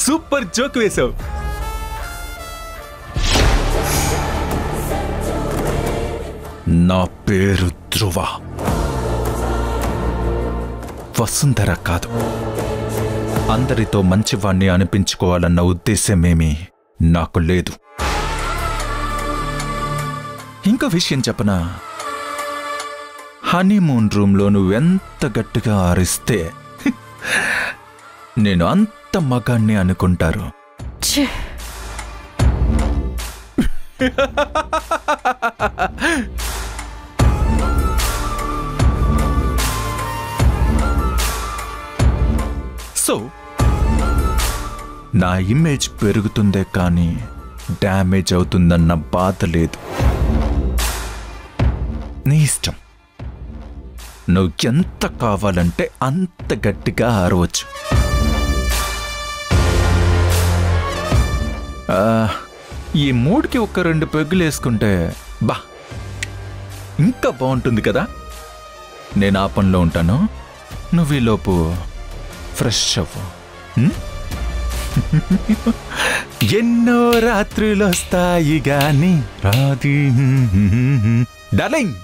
Super joke వేశావు. నా పేరు ధ్రువ, వసుంధర కాదు. అందరితో మంచివాణ్ణి అనిపించుకోవాలన్న ఉద్దేశమేమీ నాకు లేదు. ఇంకో విషయం చెప్పనా, హనీమూన్ రూమ్లో నువ్వెంత గట్టిగా ఆరిస్తే నేను అంత మగాన్ని అనుకుంటారు. సో నా ఇమేజ్ పెరుగుతుందే కానీ డ్యామేజ్ అవుతుందన్న బాధ లేదు. నీ ఇష్టం, నువ్వు ఎంత కావాలంటే అంత గట్టిగా ఆరవచ్చు. ఈ మూడుకి ఒక 2 పెగ్గులు వేసుకుంటే బా ఇంకా బాగుంటుంది కదా. నేను ఆ పనిలో ఉంటాను, నువ్వు ఈలోపు ఫ్రెష్ అవ్వు. ఎన్నో రాత్రులు వస్తాయి గాని రాది డార్లింగ్.